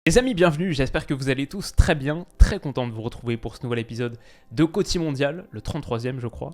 Les amis, bienvenue, j'espère que vous allez tous très bien, très content de vous retrouver pour ce nouvel épisode de Côté Mondial, le 33e je crois,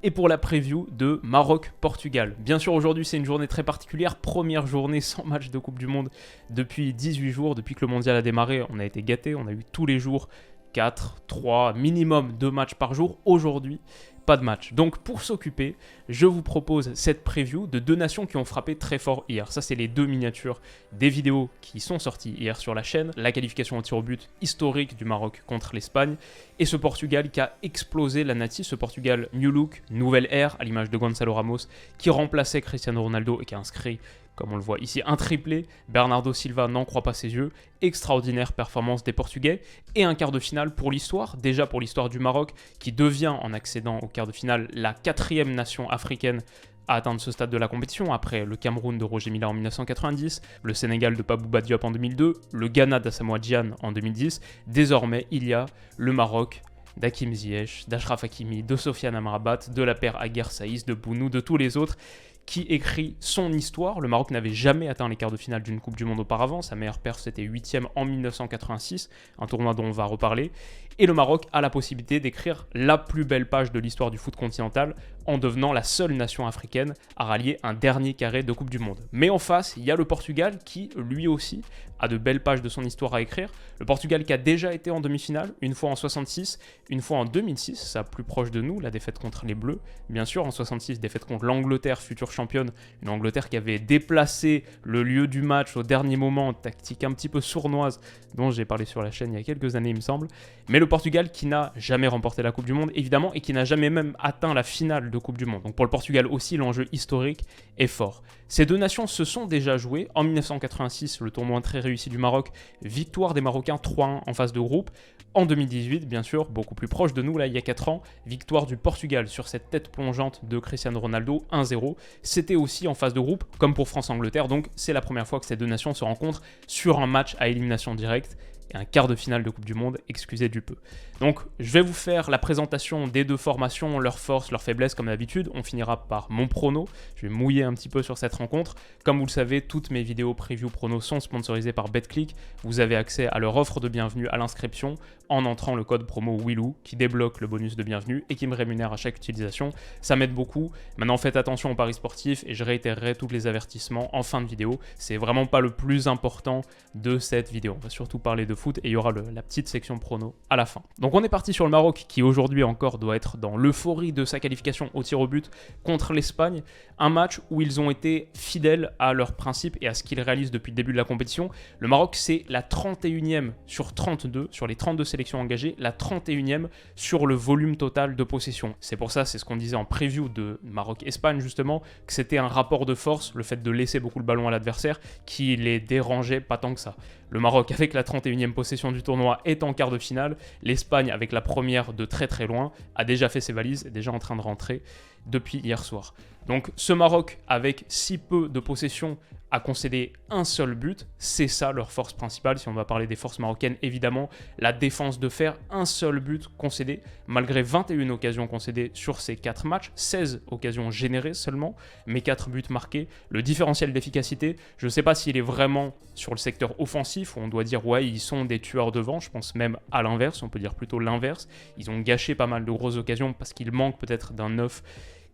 et pour la preview de Maroc-Portugal. Bien sûr aujourd'hui c'est une journée très particulière, première journée sans match de Coupe du Monde depuis 18 jours, depuis que le Mondial a démarré, on a été gâtés, on a eu tous les jours 4, 3, minimum 2 matchs par jour. Aujourd'hui, pas de match. Donc pour s'occuper, je vous propose cette preview de deux nations qui ont frappé très fort hier. Ça, c'est les deux miniatures des vidéos qui sont sorties hier sur la chaîne. La qualification au tir au but historique du Maroc contre l'Espagne et ce Portugal qui a explosé la natie. Ce Portugal new look, nouvelle ère, à l'image de Gonçalo Ramos qui remplaçait Cristiano Ronaldo et qui a inscrit, comme on le voit ici, un triplé. Bernardo Silva n'en croit pas ses yeux. Extraordinaire performance des Portugais. Et un quart de finale pour l'histoire. Déjà pour l'histoire du Maroc, qui devient, en accédant au quart de finale, la 4e nation africaine à atteindre ce stade de la compétition, après le Cameroun de Roger Mila en 1990, le Sénégal de Pabouba Diop en 2002, le Ghana d'Asamoah Gyan en 2010. Désormais, il y a le Maroc d'Hakim Ziyech, d'Achraf Hakimi, de Sofiane Amrabat, de la paire Aguer Saïs, de Bounou, de tous les autres, qui écrit son histoire. Le Maroc n'avait jamais atteint les quarts de finale d'une Coupe du Monde auparavant. Sa meilleure perf, c'était 8e en 1986, un tournoi dont on va reparler. Et le Maroc a la possibilité d'écrire la plus belle page de l'histoire du foot continental en devenant la seule nation africaine à rallier un dernier carré de Coupe du Monde. Mais en face, il y a le Portugal qui, lui aussi, a de belles pages de son histoire à écrire. Le Portugal qui a déjà été en demi-finale, une fois en 66, une fois en 2006, ça plus proche de nous, la défaite contre les Bleus. Bien sûr, en 66, défaite contre l'Angleterre, future championne, une Angleterre qui avait déplacé le lieu du match au dernier moment, tactique un petit peu sournoise, dont j'ai parlé sur la chaîne il y a quelques années, il me semble. Mais le Portugal qui n'a jamais remporté la Coupe du Monde, évidemment, et qui n'a jamais même atteint la finale de Coupe du Monde. Donc pour le Portugal aussi, l'enjeu historique est fort. Ces deux nations se sont déjà jouées. En 1986, le tournoi très réussi du Maroc, victoire des Marocains 3-1 en phase de groupe. En 2018, bien sûr, beaucoup plus proche de nous, là, il y a 4 ans, victoire du Portugal sur cette tête plongeante de Cristiano Ronaldo, 1-0. C'était aussi en phase de groupe, comme pour France-Angleterre, donc c'est la première fois que ces deux nations se rencontrent sur un match à élimination directe. Et un quart de finale de Coupe du Monde, excusez du peu. Donc je vais vous faire la présentation des deux formations, leurs forces, leurs faiblesses comme d'habitude. On finira par mon prono, je vais mouiller un petit peu sur cette rencontre. Comme vous le savez, toutes mes vidéos preview prono sont sponsorisées par BetClick. Vous avez accès à leur offre de bienvenue à l'inscription en entrant le code promo WILOU qui débloque le bonus de bienvenue et qui me rémunère à chaque utilisation. Ça m'aide beaucoup. Maintenant faites attention aux paris sportifs et je réitérerai tous les avertissements en fin de vidéo. C'est vraiment pas le plus important de cette vidéo. On va surtout parler de foot et il y aura la petite section prono à la fin. Donc on est parti sur le Maroc qui aujourd'hui encore doit être dans l'euphorie de sa qualification au tir au but contre l'Espagne. Un match où ils ont été fidèles à leurs principes et à ce qu'ils réalisent depuis le début de la compétition. Le Maroc c'est la 31e sur 32, sur les 32 sélections engagées, la 31e sur le volume total de possession. C'est pour ça, c'est ce qu'on disait en preview de Maroc-Espagne justement, que c'était un rapport de force, le fait de laisser beaucoup le ballon à l'adversaire, qui les dérangeait pas tant que ça. Le Maroc avec la 31e possession du tournoi est en quart de finale. L'Espagne avec la première de très très loin a déjà fait ses valises, est déjà en train de rentrer depuis hier soir. Donc ce Maroc avec si peu de possession a concédé un seul but, c'est ça leur force principale. Si on va parler des forces marocaines, évidemment, la défense de fer, un seul but concédé, malgré 21 occasions concédées sur ces 4 matchs, 16 occasions générées seulement, mais 4 buts marqués. Le différentiel d'efficacité, je ne sais pas s'il est vraiment sur le secteur offensif, où on doit dire ouais, ils sont des tueurs devant, je pense même à l'inverse, on peut dire plutôt l'inverse. Ils ont gâché pas mal de grosses occasions parce qu'il manque peut-être d'un 9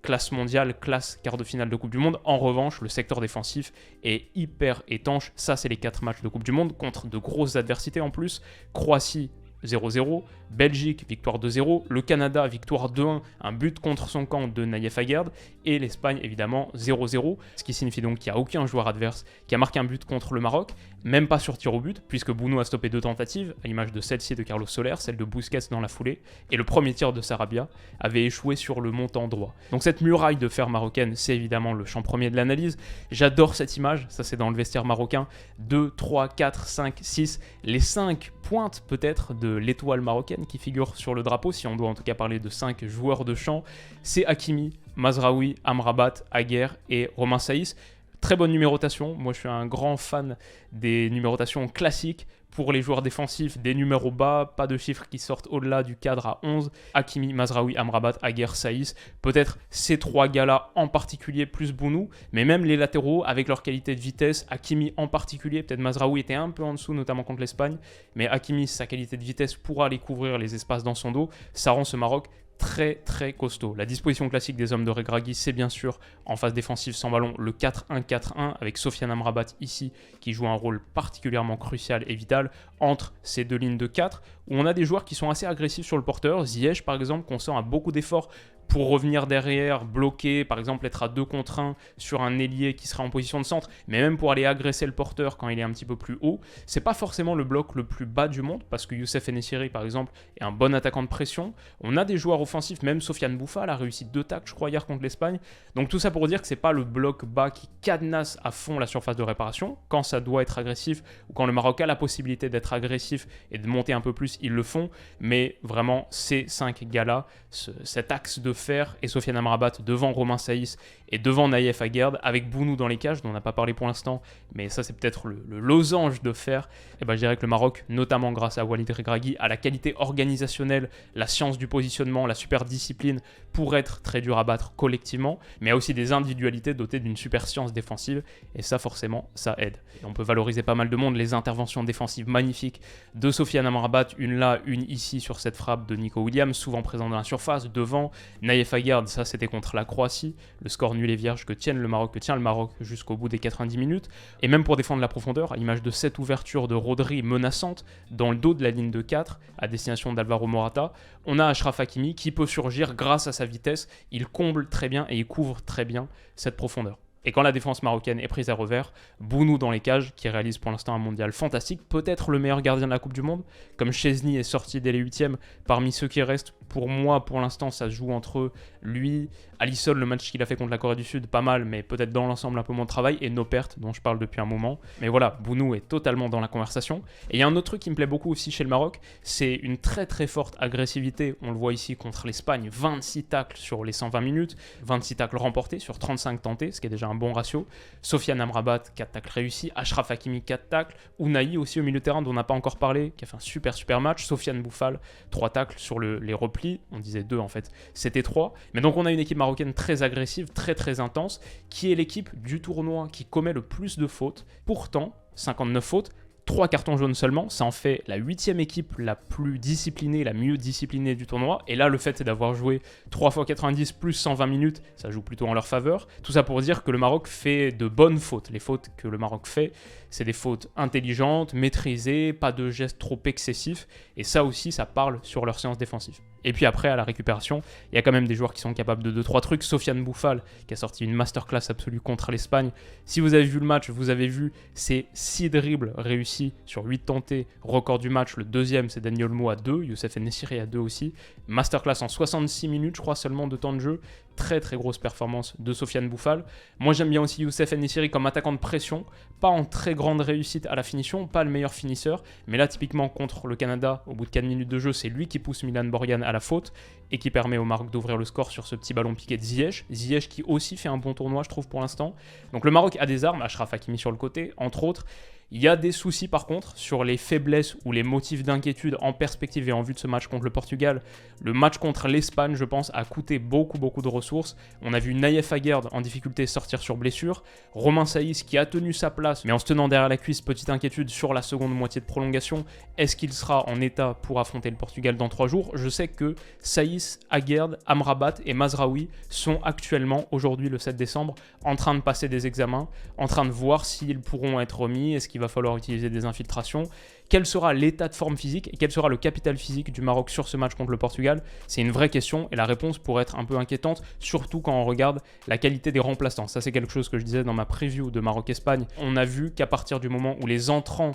classe mondiale, classe quart de finale de Coupe du Monde. En revanche, le secteur défensif est hyper étanche. Ça, c'est les 4 matchs de Coupe du Monde contre de grosses adversités en plus. Croatie 0-0, Belgique, victoire 2-0, le Canada, victoire 2-1, un but contre son camp de Nayef Aguerd, et l'Espagne, évidemment, 0-0, ce qui signifie donc qu'il n'y a aucun joueur adverse qui a marqué un but contre le Maroc, même pas sur tir au but, puisque Bounou a stoppé 2 tentatives, à l'image de celle-ci de Carlos Soler, celle de Busquets dans la foulée, et le premier tir de Sarabia avait échoué sur le montant droit. Donc cette muraille de fer marocaine, c'est évidemment le champ premier de l'analyse. J'adore cette image, ça c'est dans le vestiaire marocain, 2, 3, 4, 5, 6, les 5 pointes peut-être de l'étoile marocaine qui figure sur le drapeau, si on doit en tout cas parler de 5 joueurs de champ, c'est Hakimi, Mazraoui, Amrabat, Aguer et Romain Saïs. Très bonne numérotation. Moi, je suis un grand fan des numérotations classiques. Pour les joueurs défensifs, des numéros bas, pas de chiffres qui sortent au-delà du cadre à 11. Hakimi, Mazraoui, Amrabat, Aguerd, Saïs. Peut-être ces 3 gars-là en particulier, plus Bounou, mais même les latéraux avec leur qualité de vitesse. Hakimi en particulier, peut-être Mazraoui était un peu en dessous, notamment contre l'Espagne, mais Hakimi, sa qualité de vitesse pourra aller couvrir les espaces dans son dos. Ça rend ce Maroc très très costaud. La disposition classique des hommes de Regragui, c'est bien sûr en phase défensive sans ballon le 4-1-4-1 avec Sofiane Amrabat ici qui joue un rôle particulièrement crucial et vital entre ces 2 lignes de 4 où on a des joueurs qui sont assez agressifs sur le porteur. Ziyech par exemple qu'on sent a beaucoup d'efforts pour revenir derrière, bloquer, par exemple être à 2 contre 1 sur un ailier qui serait en position de centre, mais même pour aller agresser le porteur quand il est un petit peu plus haut. C'est pas forcément le bloc le plus bas du monde, parce que Youssef Enesiri par exemple est un bon attaquant de pression. On a des joueurs offensifs, même Sofiane Bouffal a réussi 2 tacles je crois hier contre l'Espagne. Donc tout ça pour dire que c'est pas le bloc bas qui cadenasse à fond la surface de réparation. Quand ça doit être agressif, ou quand le Maroc a la possibilité d'être agressif et de monter un peu plus, ils le font. Mais vraiment, ces 5 gars-là, cet axe de fer et Sofiane Amrabat devant Romain Saïs et devant Naïef Aguerd avec Bounou dans les cages dont on n'a pas parlé pour l'instant, mais ça c'est peut-être le losange de fer. Et ben je dirais que le Maroc, notamment grâce à Walid Regragui, a la qualité organisationnelle, la science du positionnement, la super discipline pour être très dur à battre collectivement, mais a aussi des individualités dotées d'une super science défensive et ça forcément ça aide. Et on peut valoriser pas mal de monde, les interventions défensives magnifiques de Sofiane Amrabat, une là, une ici sur cette frappe de Nico Williams, souvent présent dans la surface, devant Naïef Aguerd, ça c'était contre la Croatie, le score nul et vierge que tient le Maroc jusqu'au bout des 90 minutes, et même pour défendre la profondeur, à l'image de cette ouverture de Rodri menaçante dans le dos de la ligne de 4 à destination d'Alvaro Morata, on a Achraf Hakimi qui peut surgir grâce à sa vitesse, il comble très bien et il couvre très bien cette profondeur. Et quand la défense marocaine est prise à revers, Bounou dans les cages, qui réalise pour l'instant un mondial fantastique, peut-être le meilleur gardien de la Coupe du Monde, comme Chesney est sorti dès les 8e, parmi ceux qui restent, pour moi pour l'instant ça se joue entre lui, Alisson, le match qu'il a fait contre la Corée du Sud, pas mal, mais peut-être dans l'ensemble un peu moins de travail, et Noppert, dont je parle depuis un moment. Mais voilà, Bounou est totalement dans la conversation. Et il y a un autre truc qui me plaît beaucoup aussi chez le Maroc, c'est une très très forte agressivité. On le voit ici contre l'Espagne, 26 tacles sur les 120 minutes, 26 tacles remportés sur 35 tentés, ce qui est déjà un bon ratio. Sofiane Amrabat, 4 tacles réussis, Achraf Hakimi, 4 tacles, Ounahi aussi au milieu de terrain dont on n'a pas encore parlé, qui a fait un super match, Sofiane Bouffal, 3 tacles sur les replis, on disait 2 en fait, c'était 3. Mais donc on a une équipe marocaine très agressive, très intense, qui est l'équipe du tournoi qui commet le plus de fautes. Pourtant, 59 fautes, 3 cartons jaunes seulement, ça en fait la 8e équipe la plus disciplinée, la mieux disciplinée du tournoi. Et là, le fait d'avoir joué 3 x 90 plus 120 minutes, ça joue plutôt en leur faveur. Tout ça pour dire que le Maroc fait de bonnes fautes. Les fautes que le Maroc fait, c'est des fautes intelligentes, maîtrisées, pas de gestes trop excessifs. Et ça aussi, ça parle sur leur séance défensive. Et puis après, à la récupération, il y a quand même des joueurs qui sont capables de 2-3 trucs. Sofiane Bouffal, qui a sorti une masterclass absolue contre l'Espagne. Si vous avez vu le match, vous avez vu ces 6 dribbles réussis sur 8 tentés. Record du match, le deuxième, c'est Daniel Olmo à 2. Youssef Enesiri à 2 aussi. Masterclass en 66 minutes, je crois, seulement de temps de jeu. Très grosse performance de Sofiane Bouffal. Moi j'aime bien aussi Youssef Enesiri comme attaquant de pression, pas en très grande réussite à la finition, pas le meilleur finisseur, mais là typiquement contre le Canada, au bout de 4 minutes de jeu, c'est lui qui pousse Milan Borjan à la faute et qui permet au Maroc d'ouvrir le score sur ce petit ballon piqué de Ziyech. Ziyech qui aussi fait un bon tournoi je trouve pour l'instant. Donc le Maroc a des armes, Achraf Hakimi sur le côté entre autres. Il y a des soucis par contre sur les faiblesses ou les motifs d'inquiétude en perspective et en vue de ce match contre le Portugal. Le match contre l'Espagne, je pense, a coûté beaucoup de ressources. On a vu Naïef Aguerd en difficulté sortir sur blessure. Romain Saïs qui a tenu sa place, mais en se tenant derrière la cuisse, petite inquiétude sur la seconde moitié de prolongation. Est-ce qu'il sera en état pour affronter le Portugal dans 3 jours? Je sais que Saïs, Aguerd, Amrabat et Mazraoui sont actuellement, aujourd'hui le 7 décembre, en train de passer des examens, en train de voir s'ils pourront être remis. Est-ce qu'il va falloir utiliser des infiltrations? Quel sera l'état de forme physique et quel sera le capital physique du Maroc sur ce match contre le Portugal? C'est une vraie question et la réponse pourrait être un peu inquiétante, surtout quand on regarde la qualité des remplaçants. Ça, c'est quelque chose que je disais dans ma preview de Maroc-Espagne. On a vu qu'à partir du moment où les entrants,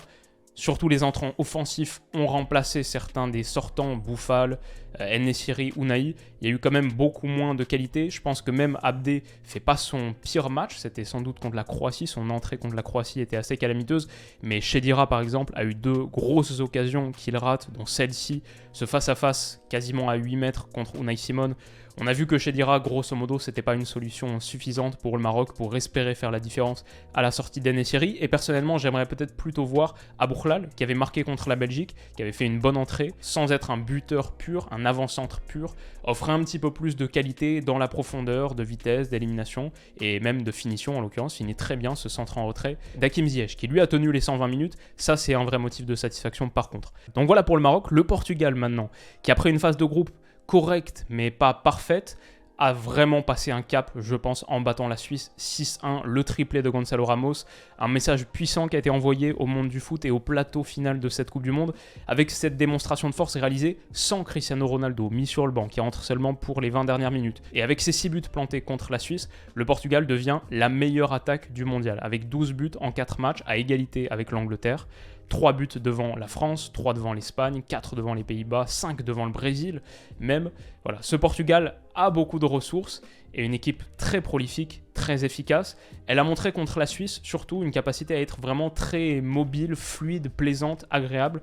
surtout les entrants offensifs, ont remplacé certains des sortants, Bouffal, En-Nesyri, Unai, il y a eu quand même beaucoup moins de qualité. Je pense que même Abdé fait pas son pire match, c'était sans doute contre la Croatie, son entrée contre la Croatie était assez calamiteuse, mais Khedira par exemple a eu 2 grosses occasions qu'il rate, dont celle-ci, ce face-à-face quasiment à 8 mètres contre Unai Simon. On a vu que Khedira, grosso modo, c'était pas une solution suffisante pour le Maroc pour espérer faire la différence à la sortie d'en-Nesyri. Et personnellement, j'aimerais peut-être plutôt voir Aboukhlal, qui avait marqué contre la Belgique, qui avait fait une bonne entrée, sans être un buteur pur, un avant-centre pur, offrait un petit peu plus de qualité dans la profondeur, de vitesse, d'élimination, et même de finition en l'occurrence, finit très bien ce centre en retrait d'Hakim Ziyech, qui lui a tenu les 120 minutes. Ça, c'est un vrai motif de satisfaction par contre. Donc voilà pour le Maroc. Le Portugal maintenant, qui après une phase de groupe correcte mais pas parfaite, a vraiment passé un cap, je pense, en battant la Suisse 6-1, le triplé de Gonzalo Ramos, un message puissant qui a été envoyé au monde du foot et au plateau final de cette Coupe du Monde, avec cette démonstration de force réalisée sans Cristiano Ronaldo, mis sur le banc, qui entre seulement pour les 20 dernières minutes. Et avec ses 6 buts plantés contre la Suisse, le Portugal devient la meilleure attaque du mondial, avec 12 buts en 4 matchs, à égalité avec l'Angleterre. 3 buts devant la France, 3 devant l'Espagne, 4 devant les Pays-Bas, 5 devant le Brésil même. Voilà, ce Portugal a beaucoup de ressources et une équipe très prolifique, très efficace. Elle a montré contre la Suisse surtout une capacité à être vraiment très mobile, fluide, plaisante, agréable.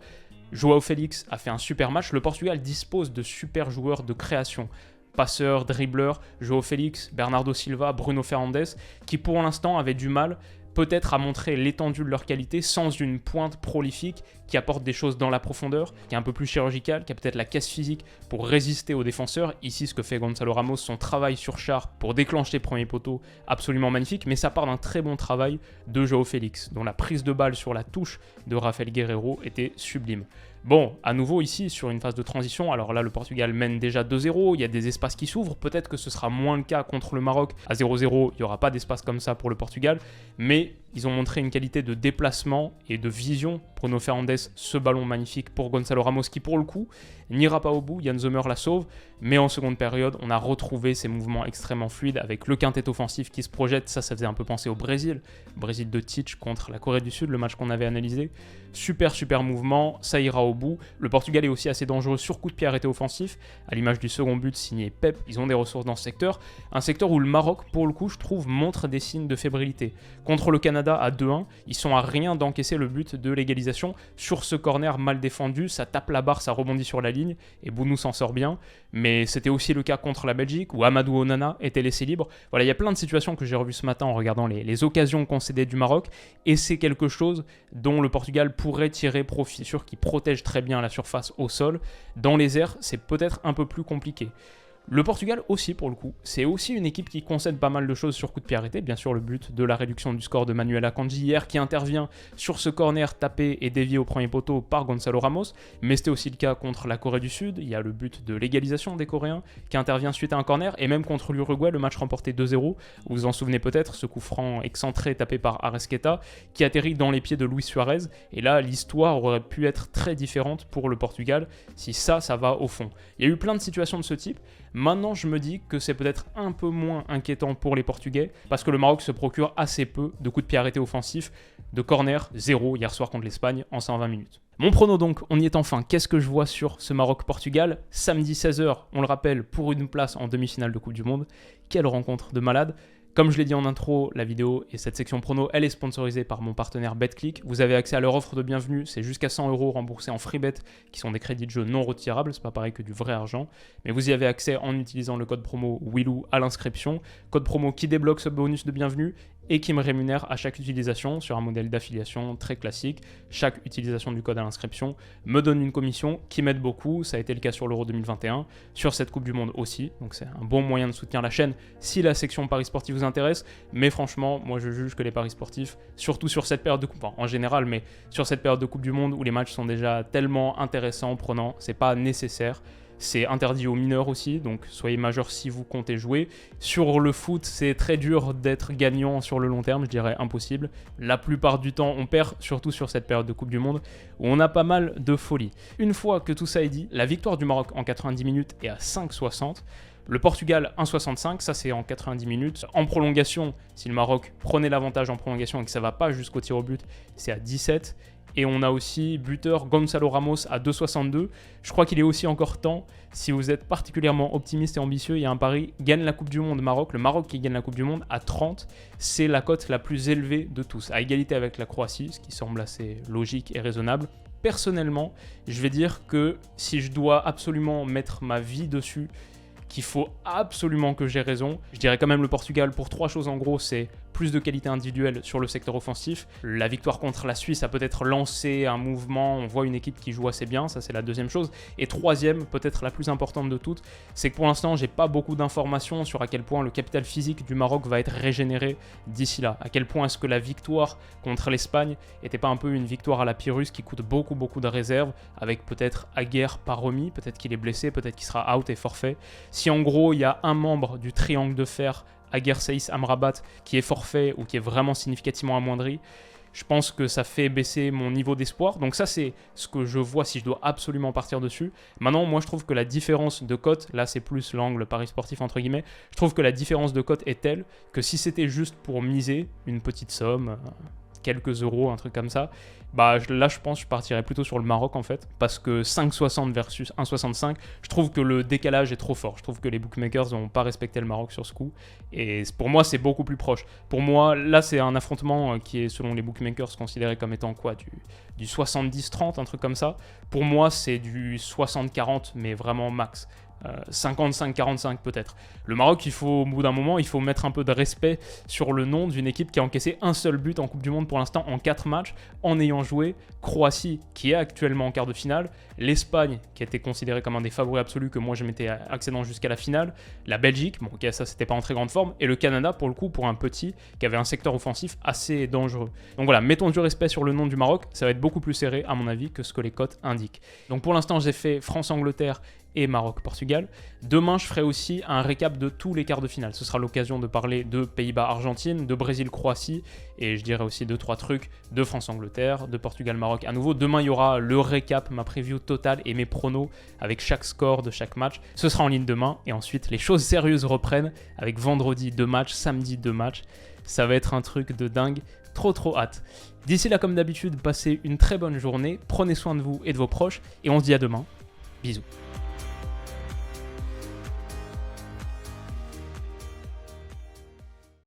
João Félix a fait un super match. Le Portugal dispose de super joueurs de création. Passeurs, dribbleurs, João Félix, Bernardo Silva, Bruno Fernandes, qui pour l'instant avaient du mal peut-être à montrer l'étendue de leur qualité sans une pointe prolifique qui apporte des choses dans la profondeur, qui est un peu plus chirurgicale, qui a peut-être la caisse physique pour résister aux défenseurs. Ici, ce que fait Gonzalo Ramos, son travail sur char pour déclencher les premiers poteaux, absolument magnifique, mais ça part d'un très bon travail de João Félix, dont la prise de balle sur la touche de Rafael Guerreiro était sublime. Bon, à nouveau ici, sur une phase de transition, alors là, le Portugal mène déjà 2-0, il y a des espaces qui s'ouvrent, peut-être que ce sera moins le cas contre le Maroc. À 0-0, il n'y aura pas d'espace comme ça pour le Portugal, mais ils ont montré une qualité de déplacement et de vision. Bruno Fernandes, ce ballon magnifique pour Gonzalo Ramos, qui pour le coup n'ira pas au bout, Yann Sommer la sauve, mais en seconde période, on a retrouvé ces mouvements extrêmement fluides avec le quintet offensif qui se projette. Ça faisait un peu penser au Brésil de Tite contre la Corée du Sud, le match qu'on avait analysé. Super mouvement, ça ira au bout. Le Portugal est aussi assez dangereux sur coup de pied arrêté offensif, à l'image du second but signé Pep. Ils ont des ressources dans ce secteur, un secteur où le Maroc, pour le coup, je trouve, montre des signes de fébrilité. Contre le Canada à 2-1, ils sont à rien d'encaisser le but de l'égalisation. Sur ce corner mal défendu, ça tape la barre, ça rebondit sur la ligne, et Bounou s'en sort bien. Mais c'était aussi le cas contre la Belgique, où Amadou Onana était laissé libre. Voilà, il y a plein de situations que j'ai revues ce matin en regardant les occasions concédées du Maroc, et c'est quelque chose dont le Portugal pourrait tirer profit, sûr qui protège très bien la surface au sol. Dans les airs, c'est peut-être un peu plus compliqué. Le Portugal aussi, pour le coup, c'est aussi une équipe qui concède pas mal de choses sur coup de pied arrêté. Bien sûr, le but de la réduction du score de Manuel Akanji hier qui intervient sur ce corner tapé et dévié au premier poteau par Gonzalo Ramos. Mais c'était aussi le cas contre la Corée du Sud. Il y a le but de l'égalisation des Coréens qui intervient suite à un corner. Et même contre l'Uruguay, le match remporté 2-0. Vous vous en souvenez peut-être, ce coup franc excentré tapé par Arrascaeta qui atterrit dans les pieds de Luis Suarez. Et là, l'histoire aurait pu être très différente pour le Portugal si ça va au fond. Il y a eu plein de situations de ce type. Maintenant, je me dis que c'est peut-être un peu moins inquiétant pour les Portugais parce que le Maroc se procure assez peu de coups de pied arrêtés offensifs, de corner, 0 hier soir contre l'Espagne en 120 minutes. Mon prono donc, on y est enfin. Qu'est-ce que je vois sur ce Maroc-Portugal? Samedi 16h, on le rappelle, pour une place en demi-finale de Coupe du Monde. Quelle rencontre de malade! Comme je l'ai dit en intro, la vidéo et cette section prono, elle est sponsorisée par mon partenaire BetClick. Vous avez accès à leur offre de bienvenue, c'est jusqu'à 100 € remboursés en free bet, qui sont des crédits de jeu non retirables, c'est pas pareil que du vrai argent. Mais vous y avez accès en utilisant le code promo WILOU à l'inscription. Code promo qui débloque ce bonus de bienvenue et qui me rémunère à chaque utilisation sur un modèle d'affiliation très classique. Chaque utilisation du code à l'inscription me donne une commission qui m'aide beaucoup. Ça a été le cas sur l'Euro 2021, sur cette Coupe du Monde aussi. Donc c'est un bon moyen de soutenir la chaîne si la section Paris Sportif vous intéresse. Mais franchement, moi je juge que les paris sportifs, surtout sur cette période de Coupe, enfin, en général, mais sur cette période de Coupe du Monde où les matchs sont déjà tellement intéressants, prenants, c'est pas nécessaire. C'est interdit aux mineurs aussi, donc soyez majeurs si vous comptez jouer. Sur le foot, c'est très dur d'être gagnant sur le long terme, je dirais impossible. La plupart du temps, on perd, surtout sur cette période de Coupe du Monde, où on a pas mal de folie. Une fois que tout ça est dit, la victoire du Maroc en 90 minutes est à 5,60. Le Portugal 1,65, ça c'est en 90 minutes. En prolongation, si le Maroc prenait l'avantage en prolongation et que ça ne va pas jusqu'au tir au but, c'est à 17. Et on a aussi buteur Gonzalo Ramos à 2,62. Je crois qu'il est aussi encore temps, si vous êtes particulièrement optimiste et ambitieux, il y a un pari, gagne la Coupe du Monde Maroc. Le Maroc qui gagne la Coupe du Monde à 30, c'est la cote la plus élevée de tous, à égalité avec la Croatie, ce qui semble assez logique et raisonnable. Personnellement, je vais dire que si je dois absolument mettre ma vie dessus, qu'il faut absolument que j'ai raison, je dirais quand même le Portugal pour 3 choses en gros, c'est plus de qualité individuelle sur le secteur offensif. La victoire contre la Suisse a peut-être lancé un mouvement, on voit une équipe qui joue assez bien, ça c'est la deuxième chose. Et troisième, peut-être la plus importante de toutes, c'est que pour l'instant j'ai pas beaucoup d'informations sur à quel point le capital physique du Maroc va être régénéré d'ici là. À quel point est-ce que la victoire contre l'Espagne n'était pas un peu une victoire à la Pyrrhus qui coûte beaucoup de réserves, avec peut-être Aguerd pas remis, peut-être qu'il est blessé, peut-être qu'il sera out et forfait. Si en gros il y a un membre du triangle de fer, Aguerd, Saïs, Amrabat, qui est forfait ou qui est vraiment significativement amoindri, je pense que ça fait baisser mon niveau d'espoir. Donc ça, c'est ce que je vois si je dois absolument partir dessus. Maintenant, moi, je trouve que la différence de cote, là, c'est plus l'angle pari sportif, entre guillemets, je trouve que la différence de cote est telle que si c'était juste pour miser une petite somme, quelques euros, un truc comme ça, bah là je pense que je partirais plutôt sur le Maroc en fait, parce que 5,60 versus 1,65, je trouve que le décalage est trop fort. Je trouve que les bookmakers n'ont pas respecté le Maroc sur ce coup, et pour moi c'est beaucoup plus proche. Pour moi, là c'est un affrontement qui est selon les bookmakers considéré comme étant quoi, du 70-30, un truc comme ça. Pour moi c'est du 60-40, mais vraiment max. 55-45 peut-être. Le Maroc, au bout d'un moment, il faut mettre un peu de respect sur le nom d'une équipe qui a encaissé un seul but en Coupe du Monde pour l'instant en 4 matchs, en ayant joué Croatie, qui est actuellement en quart de finale, l'Espagne, qui a été considérée comme un des favoris absolus, que moi je m'étais accédant jusqu'à la finale, la Belgique, bon ok ça c'était pas en très grande forme, et le Canada pour le coup, pour un petit, qui avait un secteur offensif assez dangereux. Donc voilà, mettons du respect sur le nom du Maroc, ça va être beaucoup plus serré à mon avis que ce que les cotes indiquent. Donc pour l'instant j'ai fait France-Angleterre et Maroc-Portugal. Demain, je ferai aussi un récap de tous les quarts de finale. Ce sera l'occasion de parler de Pays-Bas-Argentine, de Brésil-Croatie, et je dirai aussi 2-3 trucs de France-Angleterre, de Portugal-Maroc à nouveau. Demain, il y aura le récap, ma preview totale et mes pronos avec chaque score de chaque match. Ce sera en ligne demain, et ensuite, les choses sérieuses reprennent avec vendredi 2 matchs, samedi 2 matchs. Ça va être un truc de dingue. Trop hâte. D'ici là, comme d'habitude, passez une très bonne journée, prenez soin de vous et de vos proches, et on se dit à demain. Bisous.